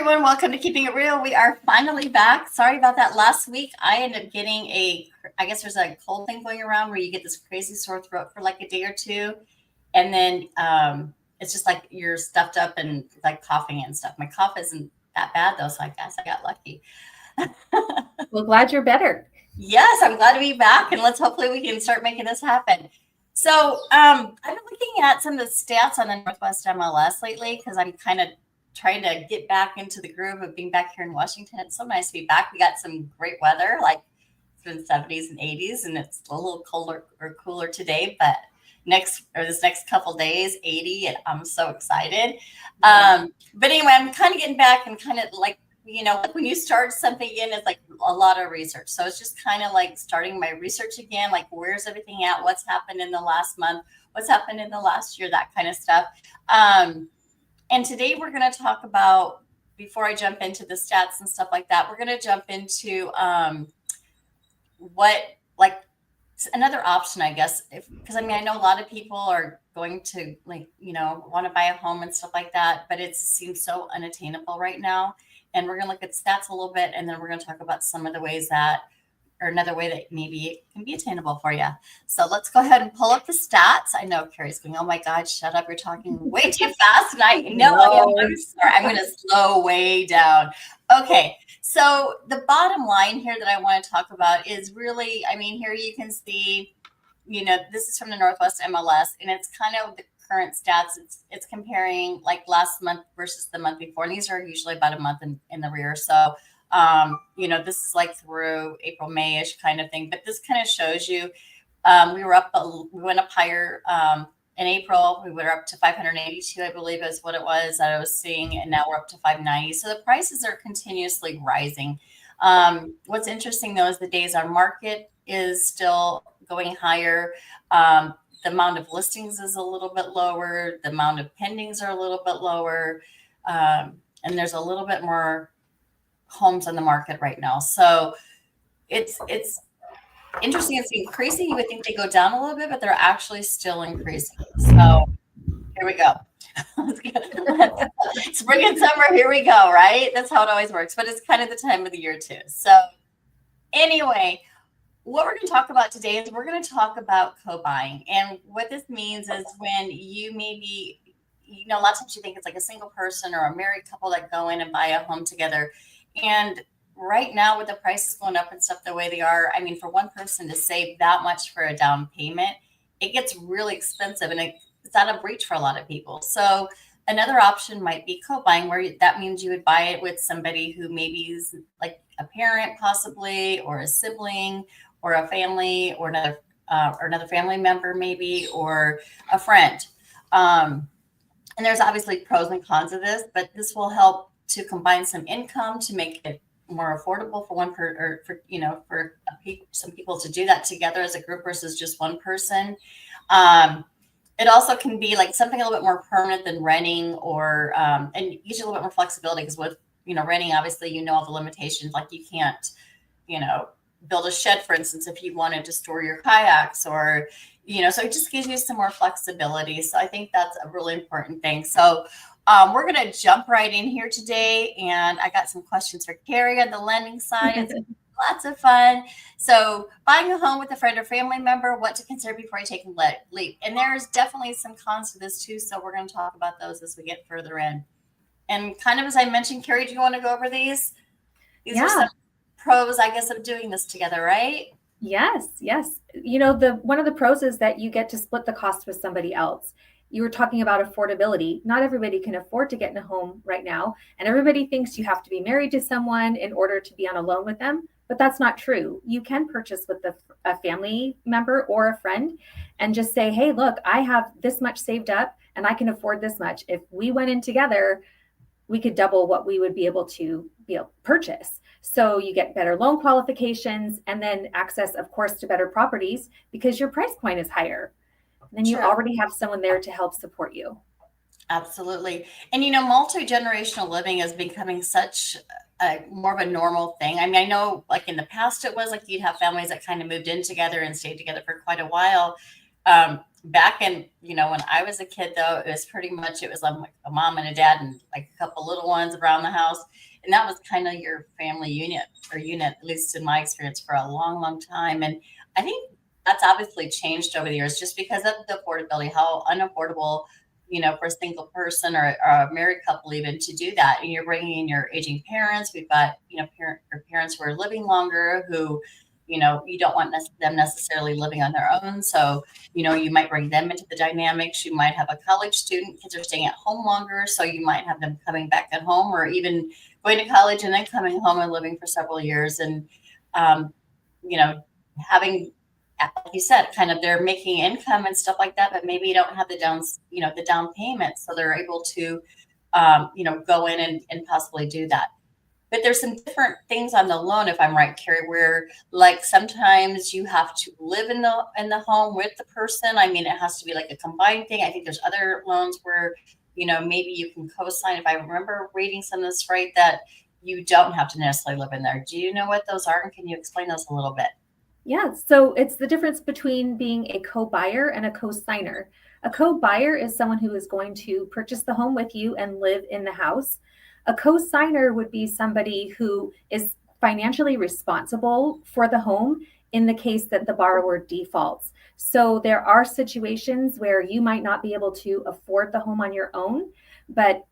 everyone. Welcome to Keeping It Real. We are finally back. Sorry about that last week. I ended up getting I guess there's a cold thing going around where you get this crazy sore throat for like a day or two. And then it's just like you're stuffed up and like coughing and stuff. My cough isn't that bad though, so I guess I got lucky. Well, glad you're better. Yes, I'm glad to be back, and let's hopefully we can start making this happen. So I've been looking at some of the stats on the Northwest MLS lately because I'm kind of trying to get back into the groove of being back here in Washington. It's so nice to be back. We got some great weather, like it's been 70s and 80s, and it's a little colder or cooler today, but this next couple days, 80, and I'm so excited. But anyway, I'm kind of getting back and kind of like, like when you start something again, it's like a lot of research. So it's just kind of like starting my research again, like where's everything at? What's happened in the last month? What's happened in the last year? That kind of stuff. And today we're going to talk about, before I jump into the stats and stuff like that, we're going to jump into another option, I guess, because I know a lot of people are going to want to buy a home and stuff like that, but it seems so unattainable right now. And we're going to look at stats a little bit, and then we're going to talk about some of the ways or another way that maybe it can be attainable for you. So let's go ahead and pull up the stats. I know Carrie's going, oh my God, shut up. You're talking way too fast. And I know I'm sorry. I'm going to slow way down. Okay. So the bottom line here that I want to talk about is really, here you can see, this is from the Northwest MLS, and it's kind of the current stats. It's comparing like last month versus the month before. And these are usually about a month in the rear. So this is like through April, May-ish kind of thing, but this kind of shows you, we went up higher, in April, we were up to 582, I believe is what it was that I was seeing. And now we're up to 590. So the prices are continuously rising. What's interesting though, is the days on market is still going higher. The amount of listings is a little bit lower. The amount of pendings are a little bit lower. And there's a little bit more homes on the market right now. So it's interesting. It's increasing. You would think they go down a little bit, but they're actually still increasing. So here we go. Spring and summer, here we go, right? That's how it always works, but it's kind of the time of the year too. So anyway, what we're going to talk about today is we're going to talk about co-buying. And what this means is when you maybe, a lot of times you think it's like a single person or a married couple that go in and buy a home together. And right now with the prices going up and stuff the way they are, for one person to save that much for a down payment, it gets really expensive and it's out of reach for a lot of people. So another option might be co-buying, where that means you would buy it with somebody who maybe is like a parent possibly, or a sibling, or a family, or another family member maybe, or a friend. And there's obviously pros and cons of this, but this will help to combine some income to make it more affordable for some people to do that together as a group versus just one person. It also can be like something a little bit more permanent than renting, or and usually a little bit more flexibility, because with renting, obviously all the limitations, like you can't build a shed, for instance, if you wanted to store your kayaks, or so it just gives you some more flexibility. So I think that's a really important thing. So we're going to jump right in here today, and I got some questions for Carrie on the lending side. It's lots of fun. So buying a home with a friend or family member, what to consider before you take a leap. And there's definitely some cons to this too. So we're going to talk about those as we get further in. And kind of as I mentioned, Carrie, do you want to go over these? These are some pros, I guess, of doing this together, right? Yes. One of the pros is that you get to split the cost with somebody else. You were talking about affordability. Not everybody can afford to get in a home right now. And everybody thinks you have to be married to someone in order to be on a loan with them. But that's not true. You can purchase with a family member or a friend and just say, hey, look, I have this much saved up and I can afford this much. If we went in together, we could double what we would be able to purchase. So you get better loan qualifications, and then access, of course, to better properties because your price point is higher. Then you already have someone there to help support you. Absolutely. And, multi-generational living is becoming such more of a normal thing. I know like in the past, it was like you'd have families that kind of moved in together and stayed together for quite a while. Back in, when I was a kid, though, it was pretty much, it was like a mom and a dad and like a couple little ones around the house. And that was kind of your family unit, at least in my experience, for a long, long time. And I think that's obviously changed over the years just because of the affordability, how unaffordable, for a single person or a married couple even to do that. And you're bringing in your aging parents. We've got, parents who are living longer who, you don't want them necessarily living on their own. So, you might bring them into the dynamics. You might have a college student, kids are staying at home longer. So you might have them coming back at home or even going to college and then coming home and living for several years. And, having, like you said, kind of they're making income and stuff like that, but maybe you don't have the down payment. So they're able to, go in and possibly do that. But there's some different things on the loan, if I'm right, Carrie, where like sometimes you have to live in the home with the person. I mean, it has to be like a combined thing. I think there's other loans where, maybe you can co-sign. If I remember reading some of this right, that you don't have to necessarily live in there. Do you know what those are? And can you explain those a little bit? Yeah, so it's the difference between being a co-buyer and a co-signer. A co-buyer is someone who is going to purchase the home with you and live in the house. A co-signer would be somebody who is financially responsible for the home in the case that the borrower defaults. So there are situations where you might not be able to afford the home on your own, but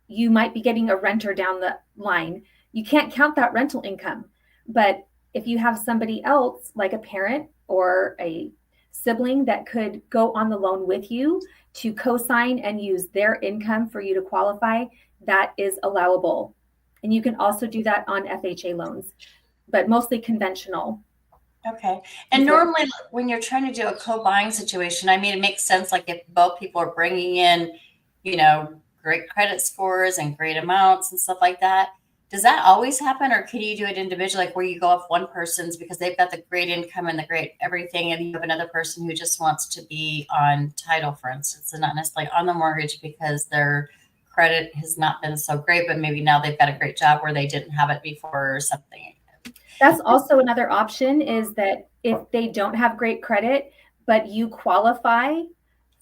you might be getting a renter down the line. You can't count that rental income, but if you have somebody else like a parent or a sibling that could go on the loan with you to co-sign and use their income for you to qualify, that is allowable. And you can also do that on FHA loans, but mostly conventional. Okay. And normally when you're trying to do a co-buying situation, I mean, it makes sense. Like if both people are bringing in, great credit scores and great amounts and stuff like that. Does that always happen, or can you do it individually, like where you go off one person's because they've got the great income and the great everything, and you have another person who just wants to be on title, for instance, and not necessarily on the mortgage because their credit has not been so great, but maybe now they've got a great job where they didn't have it before or something? That's also another option, is that if they don't have great credit, but you qualify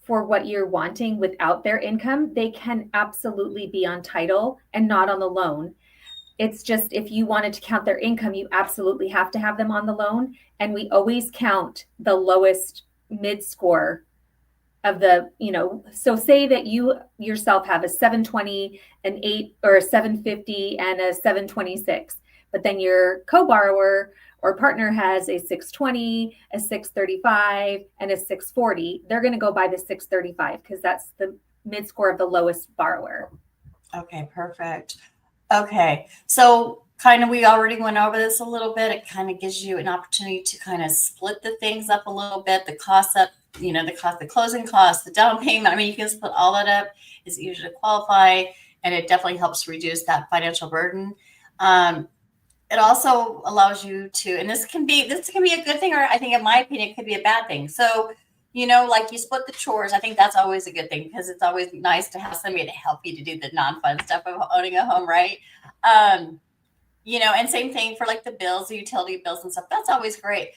for what you're wanting without their income, they can absolutely be on title and not on the loan. It's just if you wanted to count their income, you absolutely have to have them on the loan. And we always count the lowest mid score of the, so say that you yourself have a 720, an 8, or a 750 and a 726, but then your co-borrower or partner has a 620, a 635, and a 640. They're going to go by the 635 because that's the mid score of the lowest borrower. Okay, perfect. Okay, so kind of we already went over this a little bit. It kind of gives you an opportunity to kind of split the things up a little bit, the cost up, the cost, the closing costs, the down payment. I mean, you can split all that up. It's easier to qualify, and it definitely helps reduce that financial burden. It also allows you to, and this can be a good thing, or I think in my opinion, it could be a bad thing. So, like you split the chores. I think that's always a good thing because it's always nice to have somebody to help you to do the non-fun stuff of owning a home, right? And same thing for like the bills, the utility bills and stuff. That's always great.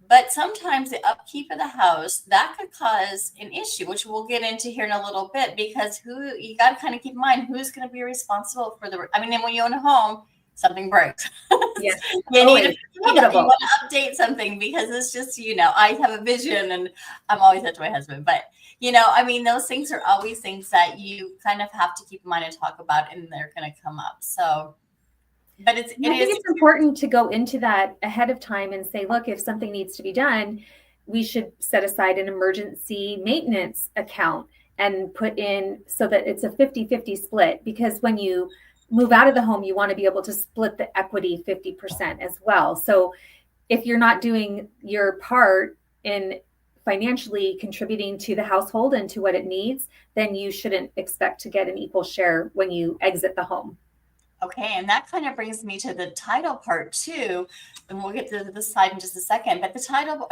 But sometimes the upkeep of the house, that could cause an issue, which we'll get into here in a little bit, because you got to kind of keep in mind who's going to be responsible for and when you own a home, something breaks. Yes. You want to update something because it's just, I have a vision and I'm always that to my husband. But, those things are always things that you kind of have to keep in mind and talk about, and they're going to come up. So, but I think it's important to go into that ahead of time and say, look, if something needs to be done, we should set aside an emergency maintenance account and put in so that it's a 50-50 split, because when you move out of the home, you want to be able to split the equity 50% as well. So if you're not doing your part in financially contributing to the household and to what it needs, then you shouldn't expect to get an equal share when you exit the home. Okay, and that kind of brings me to the title part too, and we'll get to this side in just a second. But the title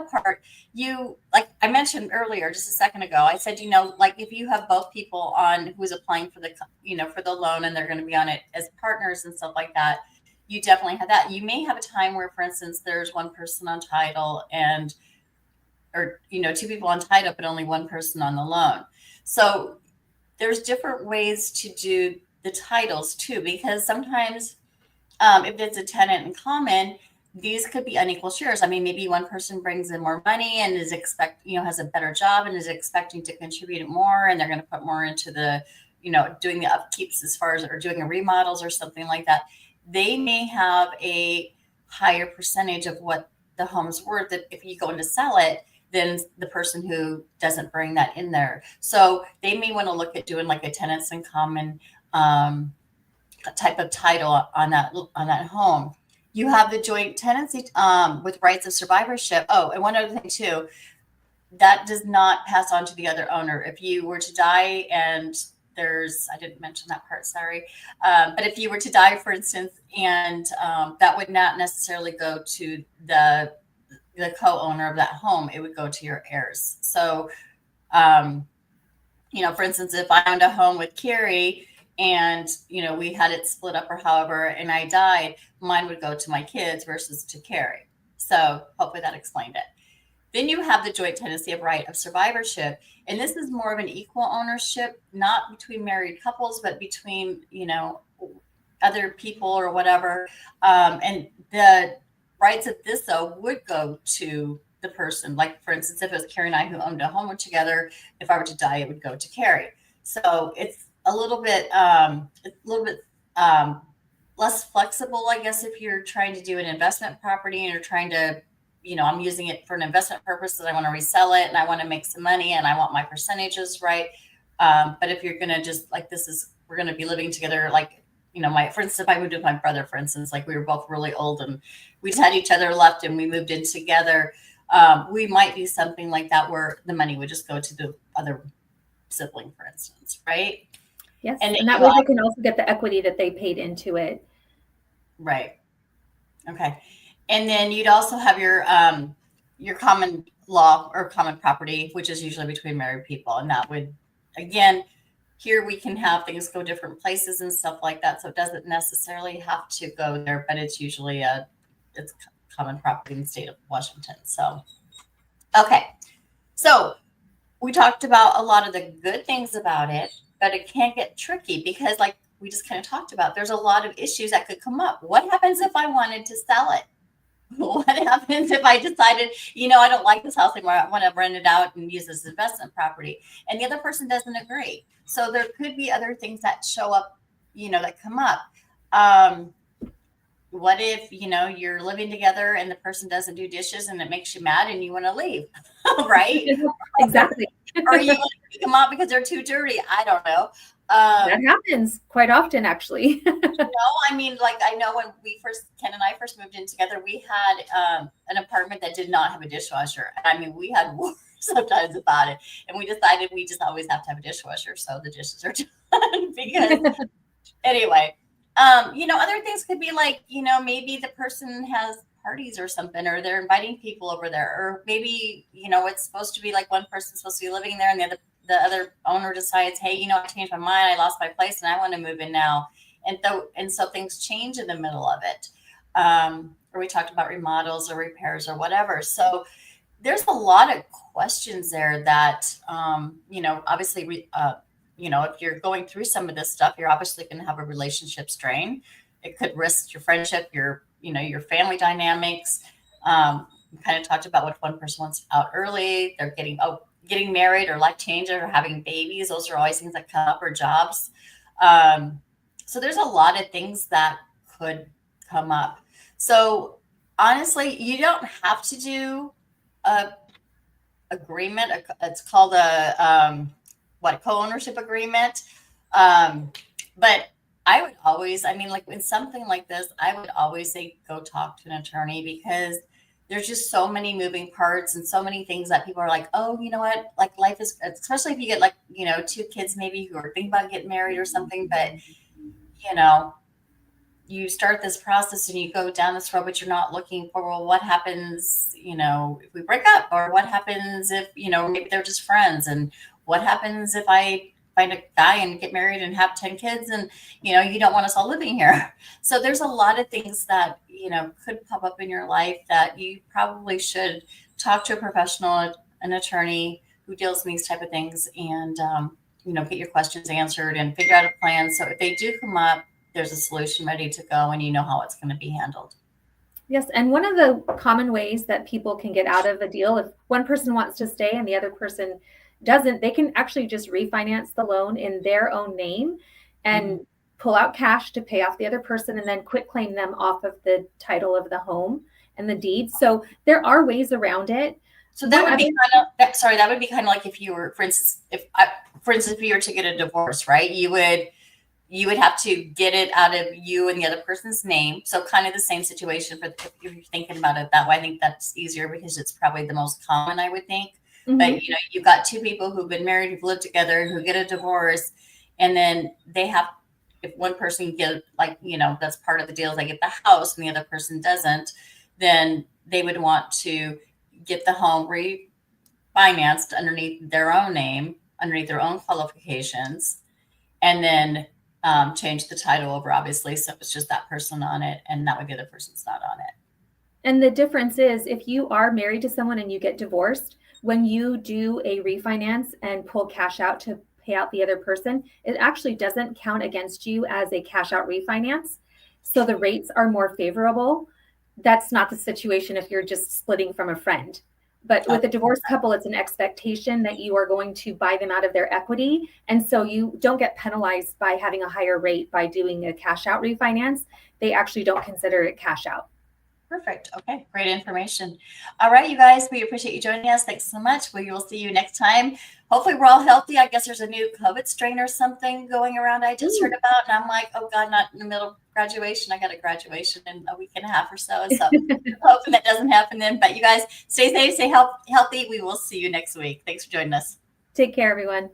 part, you, like I mentioned earlier, just a second ago, I said, like if you have both people on who's applying for the, for the loan, and they're going to be on it as partners and stuff like that, you definitely have that. You may have a time where, for instance, there's one person on title and or, two people on title, but only one person on the loan. So there's different ways to do the titles too, because sometimes if it's a tenant in common, these could be unequal shares. I mean, maybe one person brings in more money and has a better job and is expecting to contribute more, and they're going to put more into the, doing the upkeeps as far as, or doing a remodels or something like that. They may have a higher percentage of what the home's worth that if you go in to sell it, than the person who doesn't bring that in there. So they may want to look at doing like a tenants in common type of title on that home. You have the joint tenancy with rights of survivorship. Oh, and one other thing too, that does not pass on to the other owner. If you were to die and I didn't mention that part, sorry. But if you were to die, for instance, and that would not necessarily go to the co-owner of that home, it would go to your heirs. So, for instance, if I owned a home with Carrie and, we had it split up or however, and I died, mine would go to my kids versus to Carrie. So hopefully that explained it. Then you have the joint tenancy of right of survivorship. And this is more of an equal ownership, not between married couples, but between, other people or whatever. And the rights of this, though, would go to the person. Like, for instance, if it was Carrie and I who owned a home together, if I were to die, it would go to Carrie. So it's a little bit less flexible, I guess, if you're trying to do an investment property and you're trying to, I'm using it for an investment purpose and I want to resell it and I want to make some money and I want my percentages right. But if you're going to just like, we're going to be living together, like, for instance, if I moved with my brother, for instance, like we were both really old and we just had each other left and we moved in together, we might do something like that where the money would just go to the other sibling, for instance, right? Yes, and that way they can also get the equity that they paid into it. Right. Okay. And then you'd also have your common law or common property, which is usually between married people. And that would, again, here we can have things go different places and stuff like that. So it doesn't necessarily have to go there, but it's usually it's common property in the state of Washington. So, okay. So we talked about a lot of the good things about it, but it can get tricky because like we just kind of talked about, there's a lot of issues that could come up. What happens if I wanted to sell it? What happens if I decided, I don't like this house anymore, I want to rent it out and use this investment property, and the other person doesn't agree? So there could be other things that show up, that come up. What if, you're living together and the person doesn't do dishes and it makes you mad and you want to leave, right? Exactly. Or you want to kick them out because they're too dirty. I don't know. That happens quite often, actually. I mean, like I know when Ken and I first moved in together, we had an apartment that did not have a dishwasher. I mean, we had war sometimes about it, and we decided we just always have to have a dishwasher, so the dishes are done. Because anyway, other things could be like, maybe the person has parties or something, or they're inviting people over there, or maybe it's supposed to be like one person's supposed to be living there, and the other owner decides, hey, I changed my mind, I lost my place, and I want to move in now. And so things change in the middle of it. Or we talked about remodels or repairs or whatever. So there's a lot of questions there that, obviously, if you're going through some of this stuff, you're obviously going to have a relationship strain. It could risk your friendship, your family dynamics. We kind of talked about what one person wants out early. They're getting married or life change or having babies. Those are always things that come up, or jobs. So there's a lot of things that could come up. So honestly, you don't have to do a agreement. It's called a co-ownership agreement. But I would always, like in something like this, I would always say go talk to an attorney, because there's just so many moving parts and so many things that people are like, oh, you know what? Like life is, especially if you get like, 2 kids maybe who are thinking about getting married or something, but you start this process and you go down this road, but you're not looking for, well, what happens, if we break up, or what happens if, maybe they're just friends, and what happens if I find a guy and get married and have 10 kids and, you don't want us all living here. So there's a lot of things that, could pop up in your life that you probably should talk to a professional, an attorney who deals in these type of things, and get your questions answered and figure out a plan. So if they do come up, there's a solution ready to go, and you know how it's going to be handled. Yes, and one of the common ways that people can get out of a deal, if one person wants to stay and the other person doesn't, they can actually just refinance the loan in their own name and pull out cash to pay off the other person and then quit claim them off of the title of the home and the deed. So there are ways around it. So that would be that would be kind of like if you were, for instance, if you were to get a divorce, right? You would have to get it out of you and the other person's name. So kind of the same situation if you're thinking about it that way. I think that's easier because it's probably the most common, I would think. But you've got two people who've been married, who've lived together, who get a divorce, and then if one person that's part of the deal, they get the house and the other person doesn't, then they would want to get the home refinanced underneath their own name, underneath their own qualifications, and then change the title over, obviously. So it's just that person on it, and that way the other person's not on it. And the difference is if you are married to someone and you get divorced, when you do a refinance and pull cash out to pay out the other person, it actually doesn't count against you as a cash out refinance. So the rates are more favorable. That's not the situation if you're just splitting from a friend. But with a divorced couple, it's an expectation that you are going to buy them out of their equity. And so you don't get penalized by having a higher rate by doing a cash out refinance. They actually don't consider it cash out. Perfect. Okay. Great information. All right, you guys, we appreciate you joining us. Thanks so much. We will see you next time. Hopefully we're all healthy. I guess there's a new COVID strain or something going around I just heard about. And I'm like, oh God, not in the middle of graduation. I got a graduation in a week and a half or so. So hoping that doesn't happen then. But you guys stay safe, stay healthy. We will see you next week. Thanks for joining us. Take care, everyone.